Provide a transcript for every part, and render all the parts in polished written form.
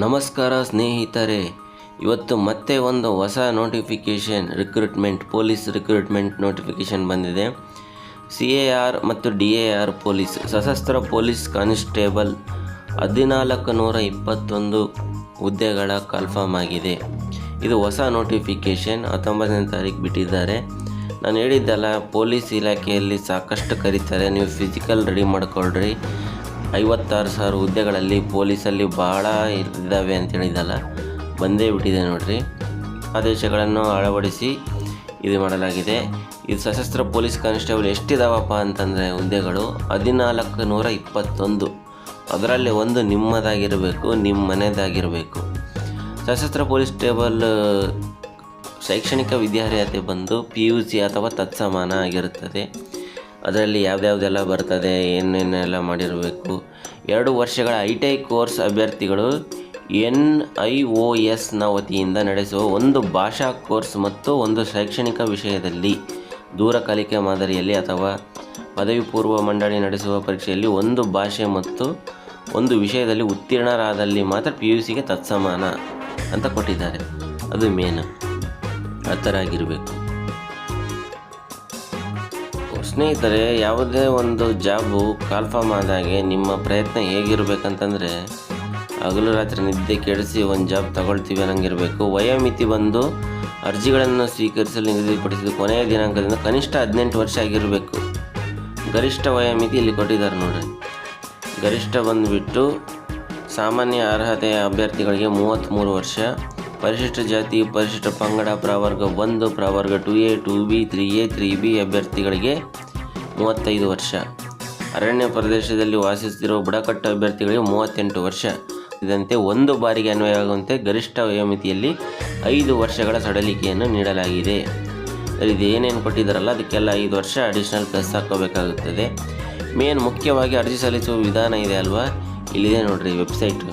ನಮಸ್ಕಾರ ಸ್ನೇಹಿತರೆ, ಇವತ್ತು ಮತ್ತೆ ಒಂದು ಹೊಸ ನೋಟಿಫಿಕೇಷನ್ ಪೊಲೀಸ್ ರಿಕ್ರೂಟ್ಮೆಂಟ್ ನೋಟಿಫಿಕೇಷನ್ ಬಂದಿದೆ. CAR ಮತ್ತು DAR ಪೊಲೀಸ್ ಸಶಸ್ತ್ರ ಪೊಲೀಸ್ ಕಾನ್ಸ್ಟೇಬಲ್ 1421 ಹುದ್ದೆಗಳ ಕನ್ಫರ್ಮ್ ಆಗಿದೆ. ಇದು ಹೊಸ ನೋಟಿಫಿಕೇಷನ್ 19ನೇ ತಾರೀಕು ಬಿಟ್ಟಿದ್ದಾರೆ. ನಾನು ಹೇಳಿದ್ದಲ್ಲ, ಪೊಲೀಸ್ ಇಲಾಖೆಯಲ್ಲಿ ಸಾಕಷ್ಟು ಕರೀತಾರೆ, ನೀವು ಫಿಸಿಕಲ್ ರೆಡಿ ಮಾಡ್ಕೊಳ್ರಿ. 56,000 ಹುದ್ದೆಗಳಲ್ಲಿ ಪೊಲೀಸಲ್ಲಿ ಭಾಳ ಇದ್ದಾವೆ ಅಂತ ಹೇಳಿದ್ದಲ್ಲ, ಬಂದೇ ಬಿಟ್ಟಿದೆ ನೋಡ್ರಿ. ಆದೇಶಗಳನ್ನು ಅಳವಡಿಸಿ ಇದು ಮಾಡಲಾಗಿದೆ. ಇದು ಸಶಸ್ತ್ರ ಪೊಲೀಸ್ ಕಾನ್ಸ್ಟೇಬಲ್ ಎಷ್ಟಿದಾವಪ್ಪ ಅಂತಂದರೆ ಹುದ್ದೆಗಳು 1421. ಅದರಲ್ಲಿ ಒಂದು ನಿಮ್ಮದಾಗಿರಬೇಕು, ನಿಮ್ಮ ಮನೆಯದಾಗಿರಬೇಕು. ಸಶಸ್ತ್ರ ಪೊಲೀಸ್ ಟೇಬಲ್ ಶೈಕ್ಷಣಿಕ ವಿದ್ಯಾರ್ಹತೆ ಬಂದು PUC ಅಥವಾ ತತ್ಸಮಾನ ಆಗಿರುತ್ತದೆ. ಅದರಲ್ಲಿ ಯಾವುದ್ಯಾವುದೆಲ್ಲ ಬರ್ತದೆ, ಏನೇನೆಲ್ಲ ಮಾಡಿರಬೇಕು. 2 ವರ್ಷಗಳ ITI ಕೋರ್ಸ್ ಅಭ್ಯರ್ಥಿಗಳು NIOSನ ವತಿಯಿಂದ ನಡೆಸುವ ಒಂದು ಭಾಷಾ ಕೋರ್ಸ್ ಮತ್ತು ಒಂದು ಶೈಕ್ಷಣಿಕ ವಿಷಯದಲ್ಲಿ ದೂರ ಕಲಿಕೆ ಮಾದರಿಯಲ್ಲಿ ಅಥವಾ ಪದವಿ ಪೂರ್ವ ಮಂಡಳಿ ನಡೆಸುವ ಪರೀಕ್ಷೆಯಲ್ಲಿ ಒಂದು ಭಾಷೆ ಮತ್ತು ಒಂದು ವಿಷಯದಲ್ಲಿ ಉತ್ತೀರ್ಣರಾದಲ್ಲಿ ಮಾತ್ರ PUCಗೆ ತತ್ಸಮಾನ ಅಂತ ಕೊಟ್ಟಿದ್ದಾರೆ. ಅದು ಮೇನ್ ಆ ಥರ ಆಗಿರಬೇಕು. ಸ್ನೇಹಿತರೆ, ಯಾವುದೇ ಒಂದು ಜಾಬು ಕನ್ಫರ್ಮ್ ಆದಾಗೆ ನಿಮ್ಮ ಪ್ರಯತ್ನ ಹೇಗಿರಬೇಕಂತಂದರೆ, ಹಗಲು ರಾತ್ರಿ ನಿದ್ದೆ ಕೆಡಿಸಿ ಒಂದು ಜಾಬ್ ತಗೊಳ್ತೀವಿ ಅನ್ನಂಗಿರಬೇಕು. ವಯೋಮಿತಿ ಬಂದು ಅರ್ಜಿಗಳನ್ನು ಸ್ವೀಕರಿಸಲು ನಿಗದಿಪಡಿಸಿದ ಕೊನೆಯ ದಿನಾಂಕದಿಂದ ಕನಿಷ್ಠ 18 ವರ್ಷ ಆಗಿರಬೇಕು. ಗರಿಷ್ಠ ವಯೋಮಿತಿ ಇಲ್ಲಿ ಕೊಟ್ಟಿದ್ದಾರೆ ನೋಡಿರಿ. ಗರಿಷ್ಠ ಬಂದುಬಿಟ್ಟು ಸಾಮಾನ್ಯ ಅರ್ಹತೆಯ ಅಭ್ಯರ್ಥಿಗಳಿಗೆ 33 ವರ್ಷ, ಪರಿಶಿಷ್ಟ ಜಾತಿ, ಪರಿಶಿಷ್ಟ ಪಂಗಡ, ಪ್ರವರ್ಗ 1, ಪ್ರವರ್ಗ 2A, 2B, 3A, 3B ಅಭ್ಯರ್ಥಿಗಳಿಗೆ 35 ವರ್ಷ, ಅರಣ್ಯ ಪ್ರದೇಶದಲ್ಲಿ ವಾಸಿಸುತ್ತಿರುವ ಬುಡಕಟ್ಟು ಅಭ್ಯರ್ಥಿಗಳಿಗೆ 38 ವರ್ಷ. ಇದಂತೆ ಒಂದು ಬಾರಿಗೆ ಅನ್ವಯವಾಗುವಂತೆ ಗರಿಷ್ಠ ವಯೋಮಿತಿಯಲ್ಲಿ 5 ವರ್ಷಗಳ ಸಡಲಿಕೆಯನ್ನು ನೀಡಲಾಗಿದೆ. ಇದು ಏನೇನು ಕೊಟ್ಟಿದ್ದಾರಲ್ಲ ಅದಕ್ಕೆಲ್ಲ 5 ವರ್ಷ ಅಡಿಷ್ನಲ್ ಪ್ಲಸ್ ಹಾಕೋಬೇಕಾಗುತ್ತದೆ. ಮುಖ್ಯವಾಗಿ ಅರ್ಜಿ ಸಲ್ಲಿಸುವ ವಿಧಾನ ಇದೆ ಅಲ್ವಾ, ಇಲ್ಲಿದೆ ನೋಡಿರಿ ವೆಬ್ಸೈಟು.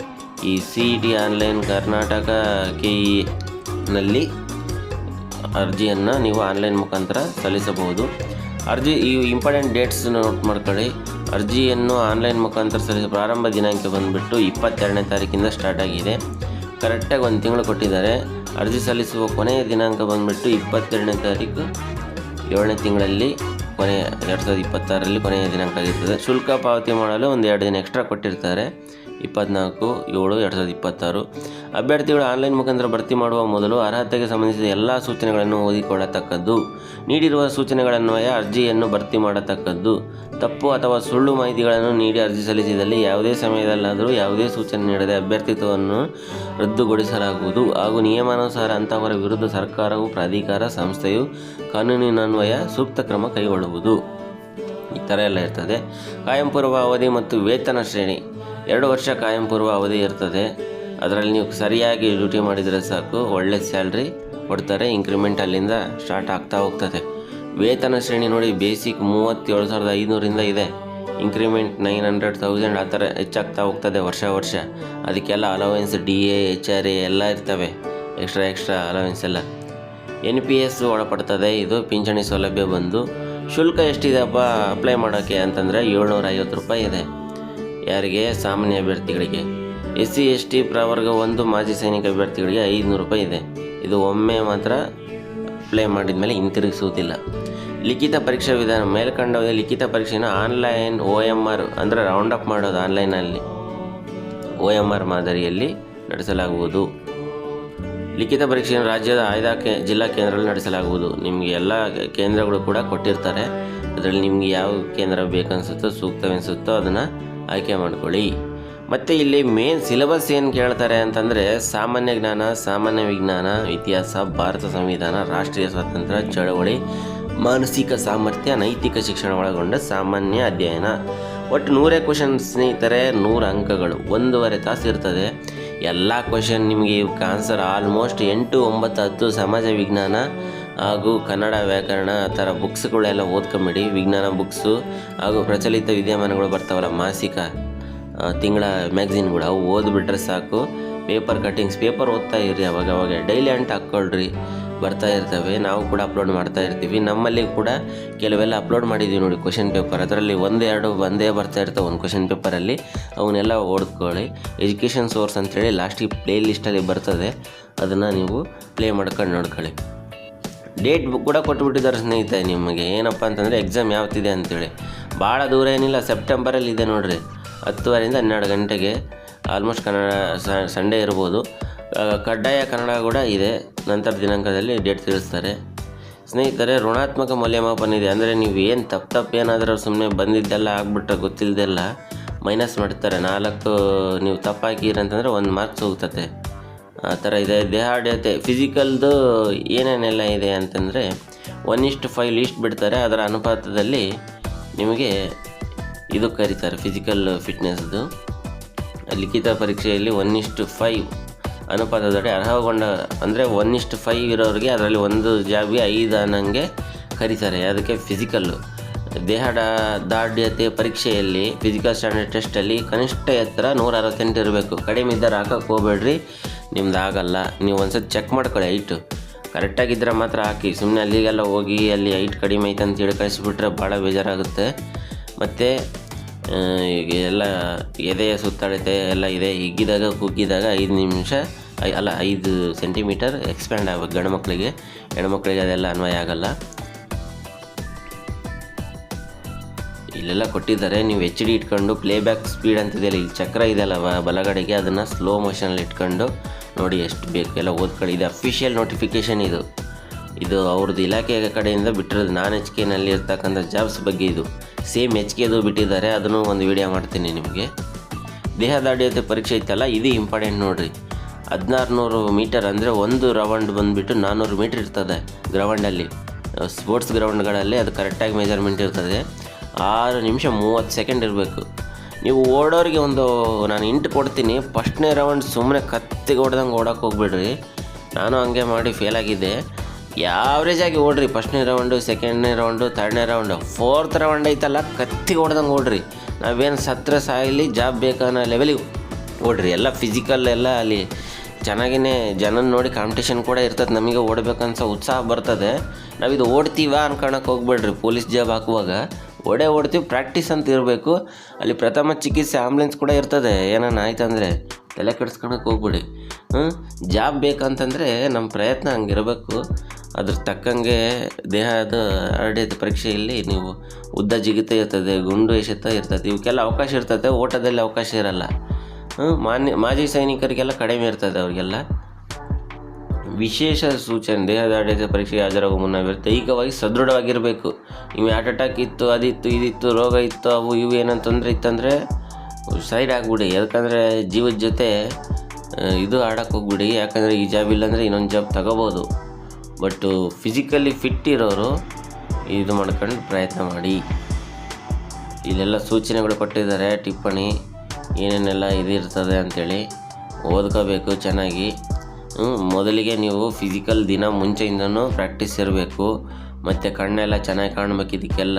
ಈ CET ಆನ್ಲೈನ್ ಕರ್ನಾಟಕ KEನಲ್ಲಿ ಅರ್ಜಿಯನ್ನು ನೀವು ಆನ್ಲೈನ್ ಮುಖಾಂತರ ಸಲ್ಲಿಸಬಹುದು. ಈ ಇಂಪಾರ್ಟೆಂಟ್ ಡೇಟ್ಸ್ ನೋಟ್ ಮಾಡ್ಕೊಳ್ಳಿ. ಅರ್ಜಿಯನ್ನು ಆನ್ಲೈನ್ ಮುಖಾಂತರ ಸಲ್ಲಿಸುವ ಪ್ರಾರಂಭ ದಿನಾಂಕ ಬಂದುಬಿಟ್ಟು 22ನೇ ತಾರೀಕಿಂದ ಸ್ಟಾರ್ಟ್ ಆಗಿದೆ. ಕರೆಕ್ಟಾಗಿ 1 ತಿಂಗಳು ಕೊಟ್ಟಿದ್ದಾರೆ. ಅರ್ಜಿ ಸಲ್ಲಿಸುವ ಕೊನೆಯ ದಿನಾಂಕ ಬಂದುಬಿಟ್ಟು 22ನೇ ತಾರೀಕು 7ನೇ ತಿಂಗಳಲ್ಲಿ ಕೊನೆಯ 2026ರಲ್ಲಿ ಕೊನೆಯ ದಿನಾಂಕ ಆಗಿರ್ತದೆ. ಶುಲ್ಕ ಪಾವತಿ ಮಾಡಲು ಒಂದು 2 ದಿನ ಎಕ್ಸ್ಟ್ರಾ ಕೊಟ್ಟಿರ್ತಾರೆ. 24/7/2026. ಅಭ್ಯರ್ಥಿಗಳು ಆನ್ಲೈನ್ ಮುಖಾಂತರ ಭರ್ತಿ ಮಾಡುವ ಮೊದಲು ಅರ್ಹತೆಗೆ ಸಂಬಂಧಿಸಿದ ಎಲ್ಲ ಸೂಚನೆಗಳನ್ನು ಓದಿಕೊಳ್ಳತಕ್ಕದ್ದು. ನೀಡಿರುವ ಸೂಚನೆಗಳನ್ವಯ ಅರ್ಜಿಯನ್ನು ಭರ್ತಿ ಮಾಡತಕ್ಕದ್ದು. ತಪ್ಪು ಅಥವಾ ಸುಳ್ಳು ಮಾಹಿತಿಗಳನ್ನು ನೀಡಿ ಅರ್ಜಿ ಸಲ್ಲಿಸಿದಲ್ಲಿ ಯಾವುದೇ ಸಮಯದಲ್ಲಾದರೂ ಯಾವುದೇ ಸೂಚನೆ ನೀಡದೆ ಅಭ್ಯರ್ಥಿತ್ವವನ್ನು ರದ್ದುಗೊಳಿಸಲಾಗುವುದು ಹಾಗೂ ನಿಯಮಾನುಸಾರ ಅಂತಹವರ ವಿರುದ್ಧ ಸರ್ಕಾರವು, ಪ್ರಾಧಿಕಾರ, ಸಂಸ್ಥೆಯು ಕಾನೂನಿನನ್ವಯ ಸೂಕ್ತ ಕ್ರಮ ಕೈಗೊಳ್ಳುವುದು. ಈ ಥರ ಎಲ್ಲ ಇರ್ತದೆ. ಕಾಯಂ ಪೂರ್ವ ಅವಧಿ ಮತ್ತು ವೇತನ ಶ್ರೇಣಿ 2 ವರ್ಷ ಕಾಯಂ ಪೂರ್ವ ಅವಧಿ ಇರ್ತದೆ. ಅದರಲ್ಲಿ ನೀವು ಸರಿಯಾಗಿ ಡ್ಯೂಟಿ ಮಾಡಿದರೆ ಸಾಕು, ಒಳ್ಳೆ ಸ್ಯಾಲ್ರಿ ಕೊಡ್ತಾರೆ. ಇಂಕ್ರಿಮೆಂಟ್ ಅಲ್ಲಿಂದ ಸ್ಟಾರ್ಟ್ ಆಗ್ತಾ ಹೋಗ್ತದೆ. ವೇತನ ಶ್ರೇಣಿ ನೋಡಿ, ಬೇಸಿಕ್ 37,500 ಇದೆ. ಇಂಕ್ರಿಮೆಂಟ್ 900,000 ಆ ಥರ ಹೆಚ್ಚಾಗ್ತಾ ಹೋಗ್ತದೆ ವರ್ಷ. ಅದಕ್ಕೆಲ್ಲ ಅಲವೆನ್ಸ್, DA, HRA ಎಲ್ಲ ಇರ್ತವೆ. ಎಕ್ಸ್ಟ್ರಾ ಅಲವೆನ್ಸ್ ಎಲ್ಲ. NPS ಒಳಪಡ್ತದೆ. ಇದು ಪಿಂಚಣಿ ಸೌಲಭ್ಯ ಬಂದು. ಶುಲ್ಕ ಎಷ್ಟಿದೆಪ್ಪ ಅಪ್ಲೈ ಮಾಡೋಕ್ಕೆ ಅಂತಂದರೆ 750 ರೂಪಾಯಿ ಇದೆ. ಯಾರಿಗೆ? ಸಾಮಾನ್ಯ ಅಭ್ಯರ್ಥಿಗಳಿಗೆ. SC ST ಪ್ರವರ್ಗ 1 ಮಾಜಿ ಸೈನಿಕ ಅಭ್ಯರ್ಥಿಗಳಿಗೆ 500 ರೂಪಾಯಿ ಇದೆ. ಇದು ಒಮ್ಮೆ ಮಾತ್ರ ಅಪ್ಲೈ ಮಾಡಿದ ಮೇಲೆ ಹಿಂತಿರುಗಿಸುವುದಿಲ್ಲ. ಲಿಖಿತ ಪರೀಕ್ಷಾ ವಿಧಾನ ಮೇಲ್ಕಂಡ ಲಿಖಿತ ಪರೀಕ್ಷೆಯನ್ನು ಆನ್ಲೈನ್ OMR ಅಂದರೆ ರೌಂಡ್ ಅಪ್ ಮಾಡೋದು ಆನ್ಲೈನಲ್ಲಿ OMR ಮಾದರಿಯಲ್ಲಿ ನಡೆಸಲಾಗುವುದು. ಲಿಖಿತ ಪರೀಕ್ಷೆಯನ್ನು ರಾಜ್ಯದ ಆಯ್ದ ಜಿಲ್ಲಾ ಕೇಂದ್ರದಲ್ಲಿ ನಡೆಸಲಾಗುವುದು. ನಿಮಗೆ ಎಲ್ಲ ಕೇಂದ್ರಗಳು ಕೂಡ ಕೊಟ್ಟಿರ್ತಾರೆ. ಅದರಲ್ಲಿ ನಿಮಗೆ ಯಾವ ಕೇಂದ್ರ ಬೇಕನ್ಸುತ್ತೋ, ಸೂಕ್ತವೆನಿಸುತ್ತೋ ಅದನ್ನು ಆಯ್ಕೆ ಮಾಡ್ಕೊಳ್ಳಿ. ಮತ್ತು ಇಲ್ಲಿ ಮೇನ್ ಸಿಲೆಬಸ್ ಏನು ಕೇಳ್ತಾರೆ ಅಂತಂದರೆ, ಸಾಮಾನ್ಯ ಜ್ಞಾನ, ಸಾಮಾನ್ಯ ವಿಜ್ಞಾನ, ಇತಿಹಾಸ, ಭಾರತ ಸಂವಿಧಾನ, ರಾಷ್ಟ್ರೀಯ ಸ್ವಾತಂತ್ರ್ಯ ಚಳವಳಿ, ಮಾನಸಿಕ ಸಾಮರ್ಥ್ಯ, ನೈತಿಕ ಶಿಕ್ಷಣ ಒಳಗೊಂಡ ಸಾಮಾನ್ಯ ಅಧ್ಯಯನ. ಒಟ್ಟು 100 ಕ್ವಶನ್ ಸ್ನೇಹಿತರೆ, 100 ಅಂಕಗಳು, 1.5 ತಾಸು ಇರ್ತದೆ. ಎಲ್ಲ ಕ್ವಶನ್ ನಿಮಗೆ ಇವಕ್ಕೆ ಆನ್ಸರ್ ಆಲ್ಮೋಸ್ಟ್ 8, 9, 10 ಸಮಾಜ ವಿಜ್ಞಾನ ಹಾಗೂ ಕನ್ನಡ ವ್ಯಾಕರಣ ಆ ಥರ ಬುಕ್ಸ್ಗಳೆಲ್ಲ ಓದ್ಕೊಂಬಿಡಿ. ವಿಜ್ಞಾನ ಬುಕ್ಸು ಹಾಗೂ ಪ್ರಚಲಿತ ವಿದ್ಯಮಾನಗಳು ಬರ್ತಾವಲ್ಲ, ಮಾಸಿಕ ತಿಂಗಳ ಮ್ಯಾಗ್ಝಿನ್ಗಳು, ಅವು ಓದ್ಬಿಟ್ರೆ ಸಾಕು. ಪೇಪರ್ ಕಟ್ಟಿಂಗ್ಸ್ ಪೇಪರ್ ಓದ್ತಾ ಇರಿ. ಅವಾಗ ಡೈಲಿ ಅಂಟ್ ಹಾಕ್ಕೊಳ್ರಿ. ಬರ್ತಾ ಇರ್ತವೆ, ನಾವು ಕೂಡ ಅಪ್ಲೋಡ್ ಮಾಡ್ತಾ ಇರ್ತೀವಿ. ನಮ್ಮಲ್ಲಿ ಕೂಡ ಕೆಲವೆಲ್ಲ ಅಪ್ಲೋಡ್ ಮಾಡಿದ್ದೀವಿ ನೋಡಿ ಕ್ವಶನ್ ಪೇಪರ್, ಅದರಲ್ಲಿ ಒಂದೇ ಬರ್ತಾ ಇರ್ತವೆ ಒಂದು ಕ್ವಶನ್ ಪೇಪರಲ್ಲಿ. ಅವನ್ನೆಲ್ಲ ಓದ್ಕೊಳ್ಳಿ. ಎಜುಕೇಷನ್ ಸೋರ್ಸ್ ಅಂತೇಳಿ ಲಾಸ್ಟಿಗೆ ಪ್ಲೇ ಲಿಸ್ಟಲ್ಲಿ ಬರ್ತದೆ, ಅದನ್ನು ನೀವು ಪ್ಲೇ ಮಾಡ್ಕೊಂಡು ನೋಡ್ಕೊಳ್ಳಿ. ಡೇಟ್ ಕೂಡ ಕೊಟ್ಬಿಟ್ಟಿದ್ದಾರೆ ಸ್ನೇಹಿತರೆ ನಿಮಗೆ, ಏನಪ್ಪ ಅಂತಂದರೆ ಎಕ್ಸಾಮ್ ಯಾವತ್ತಿದೆ ಅಂತೇಳಿ. ಭಾಳ ದೂರ ಏನಿಲ್ಲ, ಸೆಪ್ಟೆಂಬರಲ್ಲಿ ಇದೆ ನೋಡಿರಿ, 10:30ರಿಂದ 12 ಗಂಟೆಗೆ. ಆಲ್ಮೋಸ್ಟ್ ಕನ್ನಡ ಸಂಡೇ ಇರ್ಬೋದು. ಕಡ್ಡಾಯ ಕನ್ನಡ ಕೂಡ ಇದೆ, ನಂತರ ದಿನಾಂಕದಲ್ಲಿ ಡೇಟ್ ತಿಳಿಸ್ತಾರೆ. ಸ್ನೇಹಿತರೆ, ಋಣಾತ್ಮಕ ಮೌಲ್ಯಮಾಪನ ಇದೆ, ಅಂದರೆ ನೀವು ಏನು ತಪ್ಪು ಏನಾದರೂ ಸುಮ್ಮನೆ ಬಂದಿದ್ದೆಲ್ಲ ಆಗ್ಬಿಟ್ರೆ ಗೊತ್ತಿಲ್ಲದೆಲ್ಲ ಮೈನಸ್ ಮಾಡ್ತಾರೆ. 4 ನೀವು ತಪ್ಪು ಹಾಕಿರಂತಂದರೆ 1 ಮಾರ್ಕ್ಸ್ ಹೋಗ್ತದೆ, ಆ ಥರ ಇದೆ. ದೇಹಾಡ್ಯತೆ ಫಿಸಿಕಲ್ದು ಏನೇನೆಲ್ಲ ಇದೆ ಅಂತಂದರೆ 1:5 ಲೀಸ್ಟ್ ಬಿಡ್ತಾರೆ, ಅದರ ಅನುಪಾತದಲ್ಲಿ ನಿಮಗೆ ಇದು ಕರೀತಾರೆ ಫಿಸಿಕಲ್ ಫಿಟ್ನೆಸ್ದು. ಲಿಖಿತ ಪರೀಕ್ಷೆಯಲ್ಲಿ 1:5 ಅನುಪಾತದಡಿ ಅರ್ಹಗೊಂಡ, ಅಂದರೆ 1:5 ಇರೋರಿಗೆ ಅದರಲ್ಲಿ 1 ಜಾಬಿ 5 ಅನ್ನಂಗೆ ಕರೀತಾರೆ. ಅದಕ್ಕೆ ಫಿಸಿಕಲ್ಲು. ದಾರ್ಢ್ಯತೆ ಪರೀಕ್ಷೆಯಲ್ಲಿ ಫಿಸಿಕಲ್ ಸ್ಟ್ಯಾಂಡರ್ಡ್ ಟೆಸ್ಟಲ್ಲಿ ಕನಿಷ್ಠ ಎತ್ತರ 168 ಇರಬೇಕು. ಕಡಿಮೆ ಇದ್ದರೆ ಹಾಕಕ್ಕೆ ಹೋಗಬೇಡ್ರಿ, ನಿಮ್ದು ಆಗಲ್ಲ. ನೀವು ಒಂದ್ಸತಿ ಚೆಕ್ ಮಾಡ್ಕೊಳ್ಳಿ, ಹೈಟು ಕರೆಕ್ಟಾಗಿದ್ದರೆ ಮಾತ್ರ ಹಾಕಿ. ಸುಮ್ಮನೆ ಅಲ್ಲಿಗೆಲ್ಲ ಹೋಗಿ ಅಲ್ಲಿ ಹೈಟ್ ಕಡಿಮೆ ಐತೆ ಅಂತೇಳಿ ಕಳಿಸ್ಬಿಟ್ರೆ ಭಾಳ ಬೇಜಾರಾಗುತ್ತೆ. ಮತ್ತು ಈಗ ಎಲ್ಲ ಎದೆಯ ಸುತ್ತಳತೆ ಎಲ್ಲ ಇದೆ. ಹಿಗ್ಗಿದಾಗ ಕುಗ್ಗಿದಾಗ 5 ನಿಮಿಷ 5 ಸೆಂಟಿಮೀಟರ್ ಎಕ್ಸ್ಪ್ಯಾಂಡ್ ಆಗಬೇಕು ಗಂಡು ಮಕ್ಕಳಿಗೆ. ಹೆಣ್ಮಕ್ಳಿಗೆ ಅದೆಲ್ಲ ಅನ್ವಯ ಆಗಲ್ಲ. ಇಲ್ಲೆಲ್ಲ ಕೊಟ್ಟಿದ್ದಾರೆ, ನೀವು HD ಇಟ್ಕೊಂಡು ಪ್ಲೇಬ್ಯಾಕ್ ಸ್ಪೀಡ್ ಅಂತಿದೆಯಲ್ಲ, ಇಲ್ಲಿ ಚಕ್ರ ಇದೆಯಲ್ಲ ಬಲಗಡೆಗೆ, ಅದನ್ನು ಸ್ಲೋ ಮೋಷನಲ್ಲಿ ಇಟ್ಕೊಂಡು ನೋಡಿ ಎಷ್ಟು ಬೇಕು ಎಲ್ಲ ಓದ್ಕೊಳ್ಳಿ. ಇದು ಅಫಿಷಿಯಲ್ ನೋಟಿಫಿಕೇಷನ್, ಇದು ಅವ್ರದ್ದು ಇಲಾಖೆ ಕಡೆಯಿಂದ ಬಿಟ್ಟಿರೋದು. ನಾನ್ HKನಲ್ಲಿ ಇರ್ತಕ್ಕಂಥ ಜಾಬ್ಸ್ ಬಗ್ಗೆ ಇದು. ಸೇಮ್ HKದು ಬಿಟ್ಟಿದ್ದಾರೆ, ಅದನ್ನು ಒಂದು ವಿಡಿಯೋ ಮಾಡ್ತೀನಿ ನಿಮಗೆ. ದೇಹದಾಢ್ಯತೆ ಪರೀಕ್ಷೆ ಇತ್ತಲ್ಲ, ಇದು ಇಂಪಾರ್ಟೆಂಟ್ ನೋಡಿರಿ. 1600 ಮೀಟರ್ ಅಂದರೆ ಒಂದು ರೌಂಡ್ ಬಂದುಬಿಟ್ಟು 400 ಮೀಟ್ರ್ ಇರ್ತದೆ ಗ್ರೌಂಡಲ್ಲಿ. ಸ್ಪೋರ್ಟ್ಸ್ ಗ್ರೌಂಡ್ಗಳಲ್ಲಿ ಅದು ಕರೆಕ್ಟಾಗಿ ಮೆಜರ್ಮೆಂಟ್ ಇರ್ತದೆ. 6 ನಿಮಿಷ 30 ಸೆಕೆಂಡ್ ಇರಬೇಕು. ನೀವು ಓಡೋರಿಗೆ ನಾನು ಇಂಟ್ ಕೊಡ್ತೀನಿ. ಫಸ್ಟ್ನೇ ರೌಂಡ್ ಸುಮ್ಮನೆ ಕತ್ತಿಗೆ ಹೊಡೆದಂಗೆ ಓಡೋಕೆ ಹೋಗ್ಬಿಡ್ರಿ. ನಾನು ಹಂಗೆ ಮಾಡಿ ಫೇಲ್ ಆಗಿದ್ದೆ. ಯಾವ್ರೇಜಾಗಿ ಓಡ್ರಿ. ಫಸ್ಟ್ನೇ ರೌಂಡು, ಸೆಕೆಂಡ್ನೇ ರೌಂಡು, ಥರ್ಡ್ನೇ ರೌಂಡು, 4th ರೌಂಡ್ ಐತಲ್ಲ ಕತ್ತಿಗೆ ಹೊಡೆದಂಗೆ ಓಡ್ರಿ. ನಾವೇನು ಸತ್ರ ಸಾಯಲಿ ಜಾಬ್ ಬೇಕನ್ನೋ ಲೆವೆಲಿಗೆ ಓಡ್ರಿ. ಎಲ್ಲ ಫಿಸಿಕಲ್ ಎಲ್ಲ ಅಲ್ಲಿ ಚೆನ್ನಾಗಿಯೇ ಜನನ ನೋಡಿ ಕಾಂಪಿಟೇಷನ್ ಕೂಡ ಇರ್ತದೆ. ನಮಗೆ ಓಡಬೇಕನ್ಸೋ ಉತ್ಸಾಹ ಬರ್ತದೆ. ನಾವಿದು ಓಡ್ತೀವ ಅನ್ಕೊಳಕ್ಕೆ ಹೋಗ್ಬೇಡ್ರಿ. ಪೊಲೀಸ್ ಜಾಬ್ ಹಾಕುವಾಗ ಓಡ್ತೀವಿ, ಪ್ರಾಕ್ಟೀಸ್ ಅಂತ ಇರಬೇಕು. ಅಲ್ಲಿ ಪ್ರಥಮ ಚಿಕಿತ್ಸೆ ಆಂಬ್ಯುಲೆನ್ಸ್ ಕೂಡ ಇರ್ತದೆ. ಏನಾನ ಆಯ್ತಂದರೆ ತಲೆ ಕೆಡಿಸ್ಕೊಳಕ್ಕೆ ಹೋಗ್ಬಿಡಿ. ಜಾಬ್ ಬೇಕಂತಂದರೆ ನಮ್ಮ ಪ್ರಯತ್ನ ಹಂಗಿರಬೇಕು. ಅದ್ರ ತಕ್ಕಂಗೆ ದೇಹದ ದಾರ್ಢ್ಯತೆ ಪರೀಕ್ಷೆಯಲ್ಲಿ ನೀವು ಉದ್ದ ಜಿಗಿತ ಇರ್ತದೆ, ಗುಂಡು ಎಸೆತ ಇರ್ತದೆ, ಇವಕ್ಕೆಲ್ಲ ಅವಕಾಶ ಇರ್ತದೆ. ಓಟದಲ್ಲಿ ಅವಕಾಶ ಇರಲ್ಲ. ಮಾಜಿ ಸೈನಿಕರಿಗೆಲ್ಲ ಕಡಿಮೆ ಇರ್ತದೆ. ಅವರಿಗೆಲ್ಲ ವಿಶೇಷ ಸೂಚನೆ: ದೇಹದಾಢ್ಯತೆ ಪರೀಕ್ಷೆಗೆ ಹಾಜರಾಗುವ ಮುನ್ನ ದೈಹಿಕವಾಗಿ ಸದೃಢವಾಗಿರಬೇಕು. ನೀವು ಹಾರ್ಟ್ ಅಟ್ಯಾಕ್ ಇತ್ತು, ಅದಿತ್ತು, ಇದಿತ್ತು, ರೋಗ ಇತ್ತು, ಅವು ಇವು ಏನಂತ ತೊಂದರೆ ಇತ್ತಂದರೆ ಸೈಡ್ ಆಗಿಬಿಡಿ. ಯಾಕಂದರೆ ಜೀವದ ಜೊತೆ ಇದು ಆಡೋಕ್ಕೆ ಹೋಗ್ಬಿಡಿ. ಯಾಕಂದರೆ ಈ ಜಾಬ್ ಇಲ್ಲಾಂದರೆ ಇನ್ನೊಂದು ಜಾಬ್ ತಗೋಬೋದು. ಬಟ್ ಫಿಸಿಕಲಿ ಫಿಟ್ ಇರೋರು ಇದು ಮಾಡ್ಕೊಂಡು ಪ್ರಯತ್ನ ಮಾಡಿ. ಇಲ್ಲೆಲ್ಲ ಸೂಚನೆಗಳು ಕೊಟ್ಟಿದ್ದಾರೆ, ಟಿಪ್ಪಣಿ ಏನೇನೆಲ್ಲ ಇದಿರ್ತದೆ ಅಂಥೇಳಿ ಓದ್ಕೋಬೇಕು ಚೆನ್ನಾಗಿ. ಮೊದಲಿಗೆ ನೀವು ಫಿಸಿಕಲ್ ದಿನ ಮುಂಚೆಯಿಂದನೂ ಪ್ರಾಕ್ಟೀಸ್ ಇರಬೇಕು. ಮತ್ತು ಕಣ್ಣೆಲ್ಲ ಚೆನ್ನಾಗಿ ಕಾಣಬೇಕು ಇದಕ್ಕೆಲ್ಲ.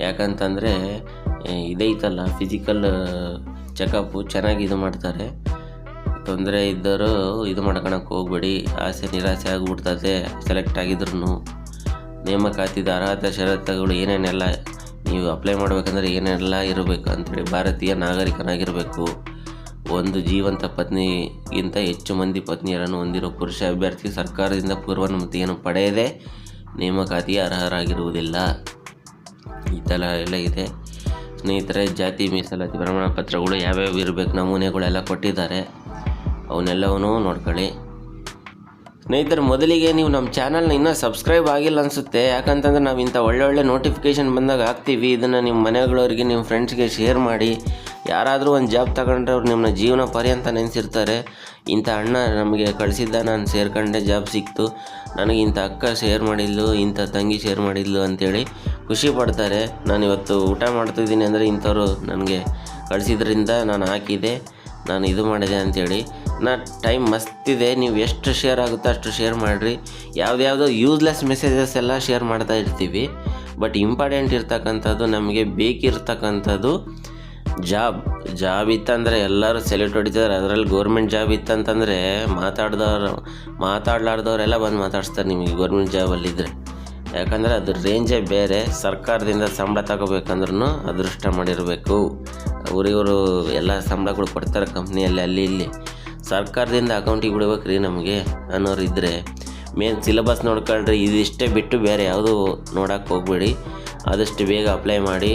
ಯಾಕಂತಂದರೆ ಇದೈತಲ್ಲ ಫಿಸಿಕಲ್ ಚೆಕಪ್ಪು ಚೆನ್ನಾಗಿ ಇದು ಮಾಡ್ತಾರೆ. ತೊಂದರೆ ಇದ್ದರೂ ಇದು ಮಾಡ್ಕೊಳಕ್ಕೆ ಹೋಗ್ಬೇಡಿ. ಆಸೆ ನಿರಾಸೆ ಆಗಿಬಿಡ್ತದೆ ಸೆಲೆಕ್ಟ್ ಆಗಿದ್ರು. ನೇಮಕಾತಿದ ಅರ್ಹತೆ ಷರತ್ತುಗಳು ಏನೇನೆಲ್ಲ ನೀವು ಅಪ್ಲೈ ಮಾಡಬೇಕಂದ್ರೆ ಏನೆಲ್ಲ ಇರಬೇಕು ಅಂಥೇಳಿ: ಭಾರತೀಯ ನಾಗರಿಕನಾಗಿರಬೇಕು, ಒಂದು ಜೀವಂತ ಪತ್ನಿಗಿಂತ ಹೆಚ್ಚು ಮಂದಿ ಪತ್ನಿಯರನ್ನು ಹೊಂದಿರುವ ಪುರುಷ ಅಭ್ಯರ್ಥಿ ಸರ್ಕಾರದಿಂದ ಪೂರ್ವಾನುಮತಿಯನ್ನು ಪಡೆಯದೆ ನೇಮಕಾತಿಗೆ ಅರ್ಹರಾಗಿರುವುದಿಲ್ಲ. ಈ ಥರ ಎಲ್ಲ ಇದೆ ಸ್ನೇಹಿತರೆ. ಜಾತಿ ಮೀಸಲಾತಿ ಪ್ರಮಾಣ ಪತ್ರಗಳು ಯಾವ್ಯಾವ ಇರಬೇಕು ನಮೂನೆಗಳೆಲ್ಲ ಕೊಟ್ಟಿದ್ದಾರೆ, ಅವನ್ನೆಲ್ಲವನ್ನೂ ನೋಡ್ಕೊಳ್ಳಿ ಸ್ನೇಹಿತರೆ. ಮೊದಲಿಗೆ ನೀವು ನಮ್ಮ ಚಾನಲ್ನ ಇನ್ನೂ ಸಬ್ಸ್ಕ್ರೈಬ್ ಆಗಿಲ್ಲ ಅನಿಸುತ್ತೆ. ಯಾಕಂತಂದರೆ ನಾವು ಇಂಥ ಒಳ್ಳೊಳ್ಳೆ ನೋಟಿಫಿಕೇಷನ್ ಬಂದಾಗ ಹಾಕ್ತೀವಿ. ಇದನ್ನು ನಿಮ್ಮ ಮನೆಗಳವ್ರಿಗೆ, ನಿಮ್ಮ ಫ್ರೆಂಡ್ಸ್ಗೆ ಶೇರ್ ಮಾಡಿ. ಯಾರಾದರೂ ಒಂದು ಜಾಬ್ ತಗೊಂಡ್ರೆ ಅವ್ರು ನಿಮ್ಮನ್ನ ಜೀವನ ಪರ್ಯಂತ ನೆನೆಸಿರ್ತಾರೆ. ಇಂಥ ಅಣ್ಣ ನಮಗೆ ಕಳಿಸಿದ್ದ, ನಾನು ಸೇರ್ಕೊಂಡೆ, ಜಾಬ್ ಸಿಕ್ತು, ನನಗೆ ಇಂಥ ಅಕ್ಕ ಶೇರ್ ಮಾಡಿದ್ಲು, ಇಂಥ ತಂಗಿ ಶೇರ್ ಮಾಡಿದ್ಲು ಅಂಥೇಳಿ ಖುಷಿ ಪಡ್ತಾರೆ. ನಾನು ಇವತ್ತು ಊಟ ಮಾಡ್ತಿದ್ದೀನಿ ಅಂದರೆ ಇಂಥವ್ರು ನನಗೆ ಕಳಿಸಿದ್ರಿಂದ ನಾನು ಹಾಕಿದೆ, ನಾನು ಇದು ಮಾಡಿದೆ ಅಂಥೇಳಿ. ಟೈಮ್ ಮಸ್ತಿದೆ. ನೀವು ಎಷ್ಟು ಶೇರ್ ಆಗುತ್ತೋ ಅಷ್ಟು ಶೇರ್ ಮಾಡಿರಿ. ಯಾವುದ್ಯಾವುದೋ ಯೂಸ್ಲೆಸ್ ಮೆಸೇಜಸ್ ಎಲ್ಲ ಶೇರ್ ಮಾಡ್ತಾ ಇರ್ತೀವಿ. ಬಟ್ ಇಂಪಾರ್ಟೆಂಟ್ ಇರ್ತಕ್ಕಂಥದ್ದು, ನಮಗೆ ಬೇಕಿರ್ತಕ್ಕಂಥದ್ದು ಜಾಬ್ ಇತ್ತಂದರೆ ಎಲ್ಲರೂ ಸೆಲ್ಯೂಟ್ ಹೊಡಿತಾರೆ. ಅದರಲ್ಲಿ ಗೌರ್ಮೆಂಟ್ ಜಾಬ್ ಇತ್ತಂತಂದರೆ ಮಾತಾಡಲಾರ್ದವರೆಲ್ಲ ಬಂದು ಮಾತಾಡಿಸ್ತಾರೆ ನಿಮಗೆ ಗೌರ್ಮೆಂಟ್ ಜಾಬಲ್ಲಿದ್ದರೆ. ಯಾಕಂದರೆ ಅದ್ರ ರೇಂಜೇ ಬೇರೆ. ಸರ್ಕಾರದಿಂದ ಸಂಬಳ ತಗೋಬೇಕಂದ್ರೂ ಅದೃಷ್ಟ ಮಾಡಿರಬೇಕು. ಇವರು ಎಲ್ಲ ಸಂಬಳಗಳು ಕೊಡ್ತಾರೆ ಕಂಪ್ನಿಯಲ್ಲಿ ಅಲ್ಲಿ ಇಲ್ಲಿ. ಸರ್ಕಾರದಿಂದ ಅಕೌಂಟಿಗೆ ಬಿಡ್ಬೇಕು ರೀ ನಮಗೆ ಅನ್ನೋರು ಇದ್ದರೆ ಮೇನ್ ಸಿಲೆಬಸ್ ನೋಡ್ಕೊಳ್ರಿ. ಇದಿಷ್ಟೇ ಬಿಟ್ಟು ಬೇರೆ ಯಾವುದೂ ನೋಡೋಕ್ಕೆ ಹೋಗ್ಬೇಡಿ. ಆದಷ್ಟು ಬೇಗ ಅಪ್ಲೈ ಮಾಡಿ.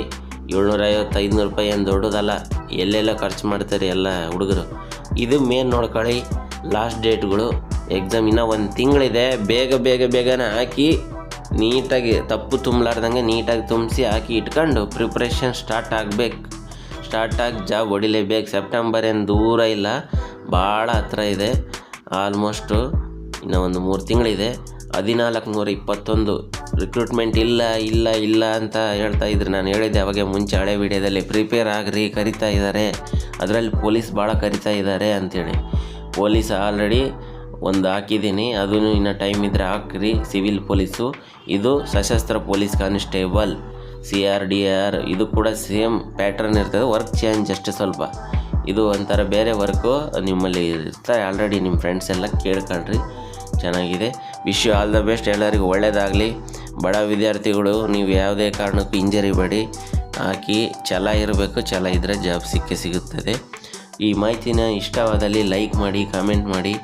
750-500 ರೂಪಾಯಿ ಏನು ದೊಡ್ಡದಲ್ಲ. ಎಲ್ಲೆಲ್ಲ ಖರ್ಚು ಮಾಡ್ತಾರೆ ಎಲ್ಲ ಹುಡುಗರು. ಇದು ಮೇನ್ ನೋಡ್ಕೊಳ್ಳಿ. ಲಾಸ್ಟ್ ಡೇಟ್ಗಳು ಎಕ್ಸಾಮ್ ಇನ್ನೂ 1 ತಿಂಗಳಿದೆ. ಬೇಗನೆ ಹಾಕಿ ನೀಟಾಗಿ ತಪ್ಪು ತುಂಬಲಾರ್ದಂಗೆ ನೀಟಾಗಿ ತುಂಬಿಸಿ ಹಾಕಿ ಇಟ್ಕೊಂಡು ಪ್ರಿಪ್ರೇಷನ್ ಸ್ಟಾರ್ಟ್ ಆಗಿ ಜಾಬ್ ಹೊಡಿಲೇಬೇಕು. ಸೆಪ್ಟೆಂಬರ್ ಏನು ದೂರ ಇಲ್ಲ, ಭಾಳ ಹತ್ರ ಇದೆ. ಆಲ್ಮೋಸ್ಟು ಇನ್ನೂ ಒಂದು 3 ತಿಂಗಳಿದೆ. 1421 ರಿಕ್ರೂಟ್ಮೆಂಟ್ ಇಲ್ಲ ಅಂತ ಹೇಳ್ತಾ ಇದ್ರು. ನಾನು ಹೇಳಿದ್ದೆ ಅವಾಗೆ ಮುಂಚೆ ಹಳೆ ವಿಡಿಯೋದಲ್ಲಿ, ಪ್ರಿಪೇರ್ ಆಗ್ರಿ, ಕರಿತಾ ಇದ್ದಾರೆ. ಅದರಲ್ಲಿ ಪೊಲೀಸ್ ಭಾಳ ಕರಿತಾ ಇದ್ದಾರೆ ಅಂಥೇಳಿ. ಪೊಲೀಸ್ ಆಲ್ರೆಡಿ ಒಂದು ಹಾಕಿದ್ದೀನಿ, ಅದೂ ಇನ್ನೂ ಟೈಮ್ ಇದ್ದರೆ ಹಾಕ್ರಿ. ಸಿವಿಲ್ ಪೊಲೀಸು, ಇದು ಸಶಸ್ತ್ರ ಪೊಲೀಸ್ ಕಾನ್ಸ್ಟೇಬಲ್ CRDR. ಇದು ಕೂಡ ಸೇಮ್ ಪ್ಯಾಟ್ರನ್ ಇರ್ತದೆ, ವರ್ಕ್ ಚೇಂಜ್ ಅಷ್ಟೇ ಸ್ವಲ್ಪ. ಇದು ಒಂಥರ ಬೇರೆ ವರ್ಕು ನಿಮ್ಮಲ್ಲಿ ಇರ್ತಾರೆ. ಆಲ್ರೆಡಿ ನಿಮ್ಮ ಫ್ರೆಂಡ್ಸ್ ಎಲ್ಲ ಕೇಳ್ಕೊಳ್ರಿ, ಚೆನ್ನಾಗಿದೆ. Wish you all the best. ಎಲ್ಲರಿಗೂ ಒಳ್ಳೆಯದಾಗಲಿ. ಬಡ ವಿದ್ಯಾರ್ಥಿಗಳು ನೀವು ಯಾವುದೇ ಕಾರಣಕ್ಕೂ ಹಿಂಜರಿಬೇಡಿ, ಹಾಕಿ ಛಲ ಇರಬೇಕು. ಛಲ ಇದ್ದರೆ ಜಾಬ್ ಸಿಗುತ್ತದೆ. ಈ ಮಾಹಿತಿನ ಇಷ್ಟವಾದಲ್ಲಿ ಲೈಕ್ ಮಾಡಿ, ಕಾಮೆಂಟ್ ಮಾಡಿ.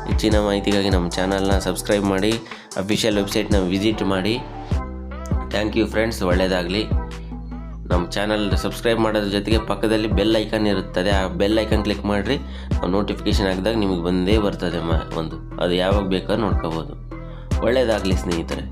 ಹೆಚ್ಚಿನ ಮಾಹಿತಿಗಾಗಿ ನಮ್ಮ ಚಾನಲ್ನ ಸಬ್ಸ್ಕ್ರೈಬ್ ಮಾಡಿ, ಅಫಿಷಿಯಲ್ ವೆಬ್ಸೈಟ್ನ ವಿಸಿಟ್ ಮಾಡಿ. ಥ್ಯಾಂಕ್ ಯು ಫ್ರೆಂಡ್ಸ್, ಒಳ್ಳೆಯದಾಗಲಿ. ನಮ್ಮ ಚಾನಲ್ ಸಬ್ಸ್ಕ್ರೈಬ್ ಮಾಡೋದ್ರ ಜೊತೆಗೆ ಪಕ್ಕದಲ್ಲಿ ಬೆಲ್ ಐಕಾನ್ ಇರುತ್ತದೆ. ಆ ಬೆಲ್ ಐಕಾನ್ ಕ್ಲಿಕ್ ಮಾಡಿರಿ. ನೋಟಿಫಿಕೇಷನ್ ಹಾಕಿದಾಗ ನಿಮಗೆ ಬಂದೇ ಬರ್ತದೆ ಅದು ಯಾವಾಗ ಬೇಕಾದ್ರೂ ನೋಡ್ಕೋಬೋದು. ಒಳ್ಳೆಯದಾಗಲಿ ಸ್ನೇಹಿತರೆ.